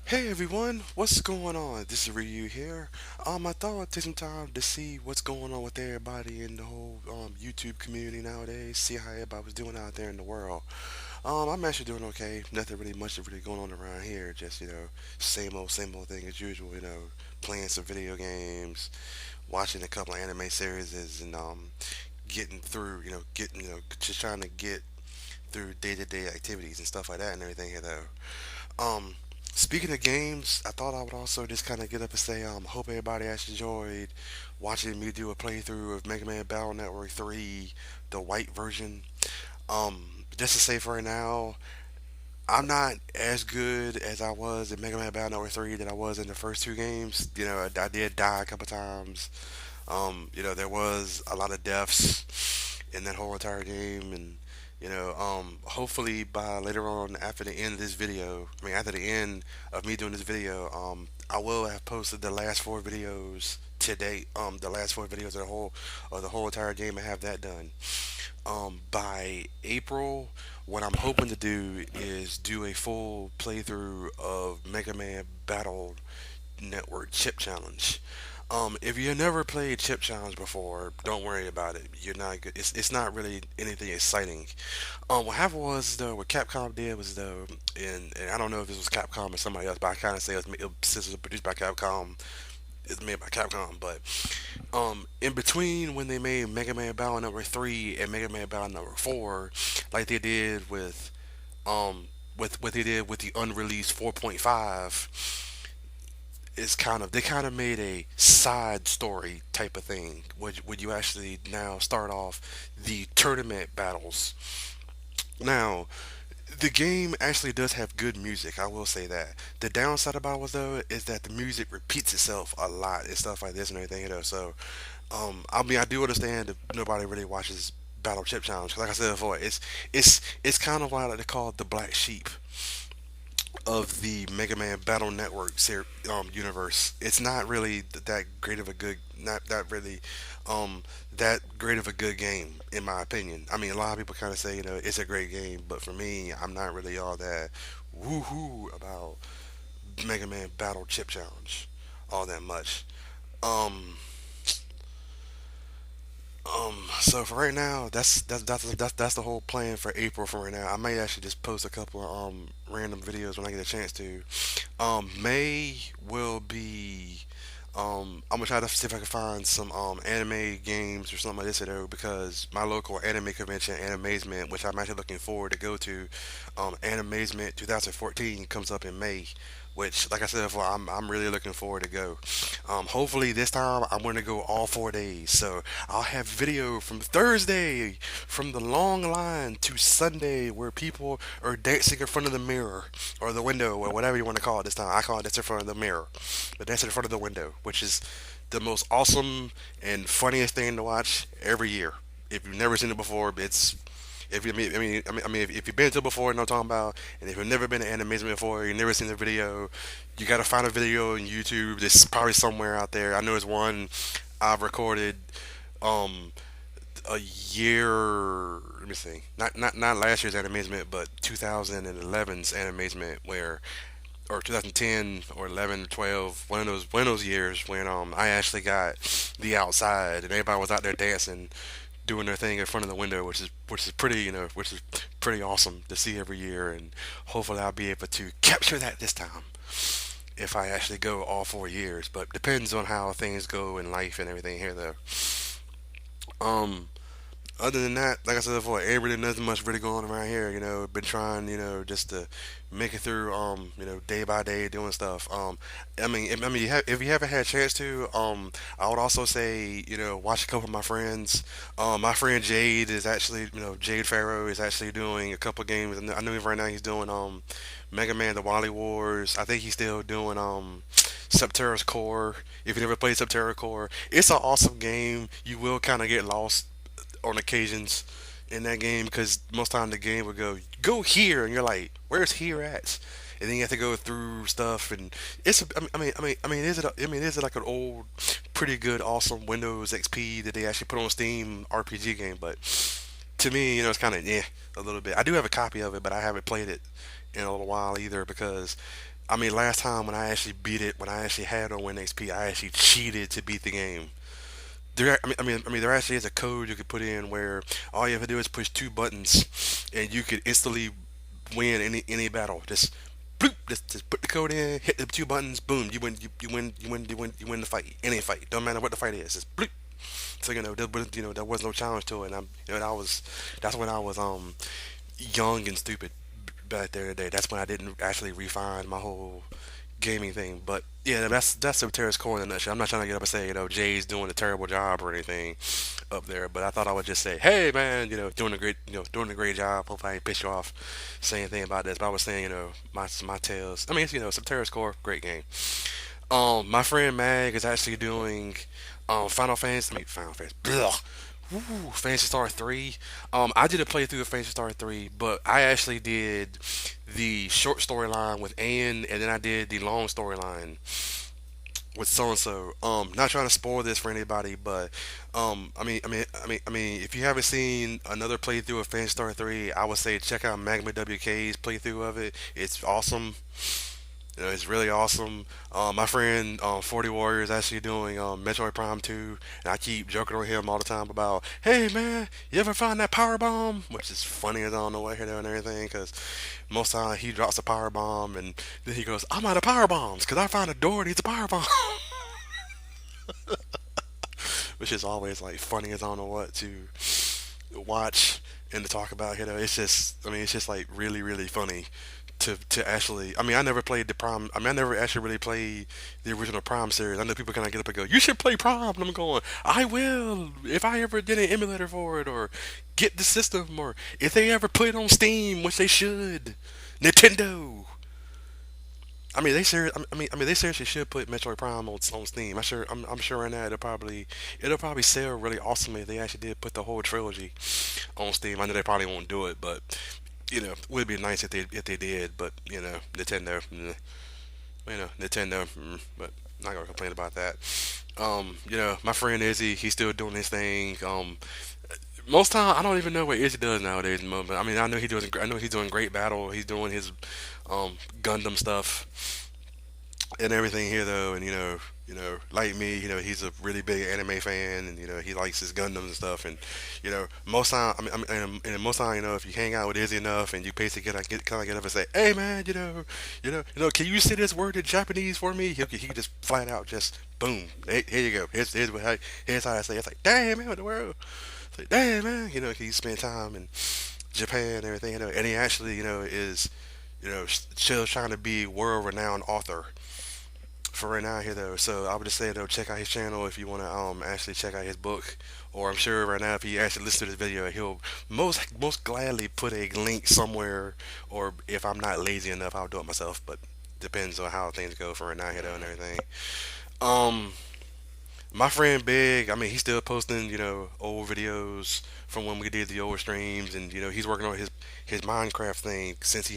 Hey everyone, what's going on? This is Ryu here. I thought I'd take some time to see what's going on with everybody in the whole YouTube community nowadays. See how everybody was doing out there in the world. I'm actually doing okay. Nothing really much really going on around here. Just same old thing as usual. Playing some video games, watching a couple of anime series, and getting through. Just trying to get through day-to-day activities and stuff like that and everything here though. Speaking of games, I thought I would also just kind of get up and say, hope everybody actually enjoyed watching me do a playthrough of Mega Man Battle Network 3, the white version. Just to say for right now, I'm not as good as I was in Mega Man Battle Network 3 that I was in the first two games. I did die a couple times. There was a lot of deaths in that whole entire game, and hopefully by later on after the end of this video, after the end of me doing this video, I will have posted the last four videos to date. The last four videos of the whole entire game, and have that done. By April, what I'm hoping to do is do a full playthrough of Mega Man Battle Network Chip Challenge. If you never played Chip Challenge before, don't worry about it. You're not good. It's not really anything exciting. What happened was though, what Capcom did was though, and I don't know if this was Capcom or somebody else, but I kind of say since it was produced by Capcom, it's made by Capcom. But in between when they made Mega Man Battle Number 3 and Mega Man Battle Number 4, like they did with what they did with the unreleased 4.5, is they kind of made a side story type of thing. Would you actually now start off the tournament battles? Now, the game actually does have good music. I will say that. The downside about it was though is that the music repeats itself a lot and stuff like this and everything. So, I do understand if nobody really watches Battle Chip Challenge. Like I said before, it's kind of like they call it the black sheep of the Mega Man Battle Network universe. It's not really that great of a good, not that really that great of a good game in my opinion. I mean, a lot of people kind of say it's a great game, but for me, I'm not really all that woohoo about Mega Man Battle Chip Challenge all that much. Um, so for right now, that's the whole plan for April. For right now, I may actually just post a couple of random videos when I get a chance to. May will be. I'm gonna try to see if I can find some anime games or something like this though, because my local anime convention, Animazement, which I'm actually looking forward to go to, Animazement 2014 comes up in May, which, like I said before, I'm really looking forward to go. Hopefully this time I'm going to go all 4 days, so I'll have video from Thursday, from the long line, to Sunday, where people are dancing in front of the mirror or the window or whatever you want to call it this time. I call it dance in front of the mirror, but dance in front of the window, which is the most awesome and funniest thing to watch every year. If you've never seen it before, it's if you if you've been to it before, you know what I'm talking about. And if you've never been to Animation before, you've never seen the video, you gotta find a video on YouTube. There's probably somewhere out there. I know there's one I've recorded um a year. Let me see. Not last year's Animation, but 2011's Animation, where or 2010 or 11 or 12, one of those years when I actually got the outside and everybody was out there dancing, doing their thing in front of the window, which is pretty which is pretty awesome to see every year, and hopefully I'll be able to capture that this time if I actually go all 4 years. But depends on how things go in life and everything here though. Um, Other than that, like I said before, ain't really nothing much really going on around here. Been trying, just to make it through, day by day doing stuff. If you haven't had a chance to, I would also say, watch a couple of my friends. My friend Jade is actually, Jade Farrow is actually doing a couple of games. I know right now he's doing, Mega Man: The Wily Wars. I think he's still doing, Subterra's Core. If you never played Subterra Core, it's an awesome game. You will kind of get lost on occasions in that game because most time the game would go here and you're like, where's here at? And then you have to go through stuff, and it's is it like an old pretty good awesome Windows XP that they actually put on Steam RPG game? But to me, it's kind of a little bit. I do have a copy of it, but I haven't played it in a little while either because I mean, last time when I actually beat it, when I actually had on WinXP, I actually cheated to beat the game. There actually is a code you could put in where all you have to do is push two buttons, and you could instantly win any battle. Just bloop, just put the code in, hit the two buttons, boom, you win, you win the fight, any fight, don't matter what the fight is, just bloop. So there was no challenge to it. And that's when I was young and stupid back there today. That's when I didn't actually refine my whole gaming thing. But yeah, that's Terrace Core in a nutshell. I'm not trying to get up and say Jay's doing a terrible job or anything up there, but I thought I would just say, hey man, doing a great job. Hope I ain't piss you off saying anything about this. But I was saying, my tales. I mean, it's, some Terrace Core, great game. My friend Mag is actually doing Final Fantasy. Blah. Ooh, Fantasy Star 3. I did a playthrough of Fantasy Star 3, but I actually did the short storyline with Anne, and then I did the long storyline with so and so. Not trying to spoil this for anybody, but if you haven't seen another playthrough of Fantasy Star 3, I would say check out Magma WK's playthrough of it. It's awesome. It's really awesome. My friend 40 Warrior is actually doing Metroid Prime 2, and I keep joking on him all the time about, hey man, you ever find that power bomb? Which is funny as I don't know what and everything, because most time he drops a power bomb, and then he goes, I'm out of power bombs, because I found a door that needs a power bomb. Which is always like funny as I don't know what to watch and to talk about. It's just like really, really funny to actually. I mean, I never played the Prime. I mean, I never actually really played the original Prime series. I know people kind of get up and go, "You should play Prime," and I'm going, "I will if I ever get an emulator for it, or get the system, or if they ever put it on Steam, which they should." Nintendo. They seriously should put Metroid Prime on Steam. I'm sure right now it'll probably sell really awesomely if they actually did put the whole trilogy on Steam. I know they probably won't do it, but it would be nice if they did. But Nintendo, Nintendo, but not gonna complain about that. My friend Izzy, he's still doing his thing. Most time I don't even know what Izzy does nowadays. But I mean, I know he's doing Great Battle. He's doing his Gundam stuff and everything here though, and like me, he's a really big anime fan, and he likes his Gundams and stuff, and most time, and most time, if you hang out with Izzy enough, and you basically get up and say, hey man, can you say this word in Japanese for me? He can just flat out just boom, here you go. Here's how I say it. It's like, damn man, what the world? It's like, damn man, he spent time in Japan and everything, and he actually, is still trying to be world renowned author for right now here though. So I would just say though, check out his channel if you want to actually check out his book. Or I'm sure right now if he actually listens to this video, he'll most gladly put a link somewhere. Or if I'm not lazy enough, I'll do it myself. But depends on how things go for right now here though and everything. Um, my friend Big, I mean, he's still posting, old videos from when we did the old streams, and he's working on his Minecraft thing since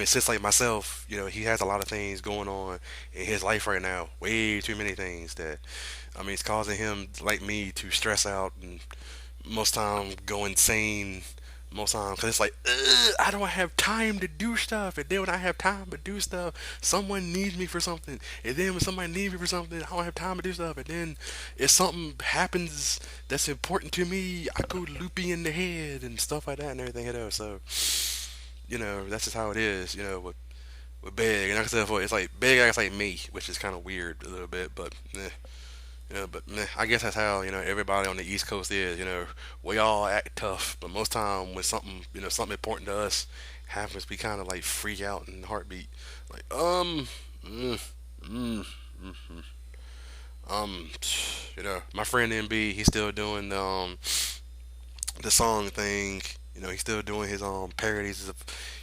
since like myself, he has a lot of things going on in his life right now, way too many things that, it's causing him like me to stress out and most time go insane most times because it's like I don't have time to do stuff, and then when I have time to do stuff, someone needs me for something, and then when somebody needs me for something, I don't have time to do stuff, and then if something happens that's important to me, I go loopy in the head and stuff like that and everything. So that's just how it is. With big, and like I said before, it's like big acts like me, which is kind of weird a little bit, but. I guess that's how everybody on the East Coast is. We all act tough, but most time when something important to us happens, we kind of like freak out in heartbeat. Like mm, mm, mm, um, my friend MB, he's still doing the song thing. He's still doing his parodies.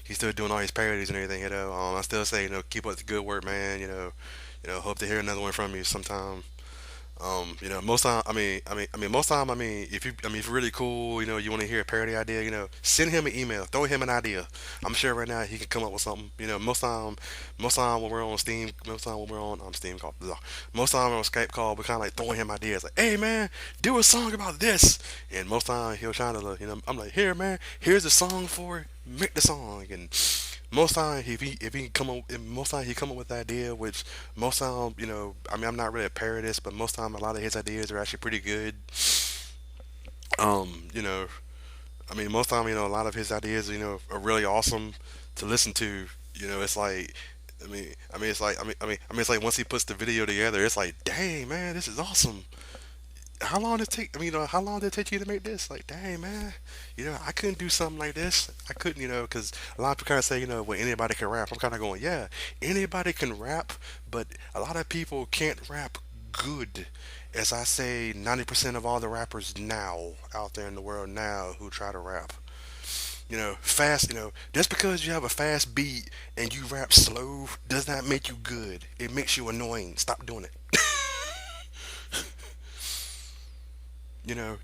He's still doing all his parodies and everything. I still say keep up the good work, man. Hope to hear another one from you sometime. Most time, most time, if you're really cool, you want to hear a parody idea, send him an email, throw him an idea. I'm sure right now he can come up with something. Most time when we're on Steam, most time when we're on Steam call, blah. Most time on Skype call, we're kind of like throwing him ideas, like, hey man, do a song about this, and most time he'll try to, I'm like, here man, here's a song for it, make the song, and Most time if he come up most time he come up with the idea, which most time I mean I'm not really a parodist, but most time a lot of his ideas are actually pretty good. You know, I mean most time a lot of his ideas are really awesome to listen to. It's like. It's like once he puts the video together, it's like, dang man, this is awesome. How long did it take? I mean, how long did it take you to make this? Like, dang man, I couldn't do something like this. I couldn't, because a lot of people kind of say, well, anybody can rap. I'm kind of going, yeah, anybody can rap, but a lot of people can't rap good. As I say, 90% of all the rappers now out there in the world now who try to rap, fast. Just because you have a fast beat and you rap slow does not make you good. It makes you annoying. Stop doing it.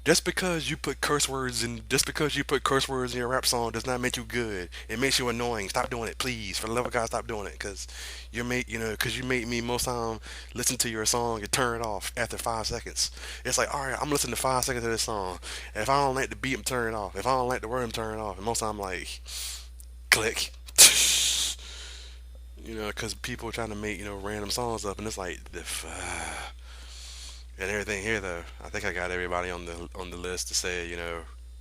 Just because you put curse words in your rap song does not make you good. It makes you annoying. Stop doing it, please. For the love of God, stop doing it. Cause you make me most time listen to your song and turn it off after 5 seconds. It's like, all right, I'm listening to 5 seconds of this song. If I don't like the beat, I'm turning it off. If I don't like the word, I'm turning it off. And most time, I'm like, click. Cause people are trying to make random songs up, and it's like and everything here though. I think I got everybody on the list to say,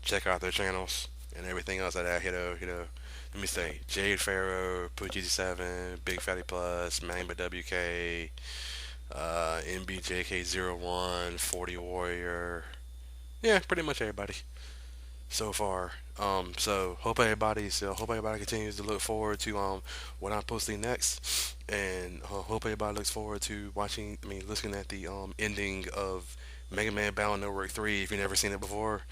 check out their channels and everything else that I let me say Jade Farrow, Poochie 7, Big Fatty Plus, Mamba WK, NBJK01, 40 Warrior. Yeah, pretty much everybody so far. Hope everybody continues to look forward to what I'm posting next, and hope everybody looks forward to listening at the ending of Mega Man Battle Network 3 if you've never seen it before,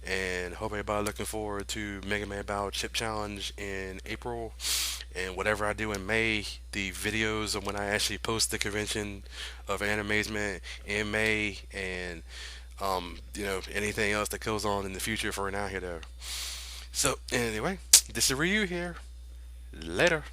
and hope everybody looking forward to Mega Man Battle Chip Challenge in April, and whatever I do in May, the videos of when I actually post the convention of Animazement in May, and anything else that goes on in the future for now here though. So anyway, this is Ryu here. Later.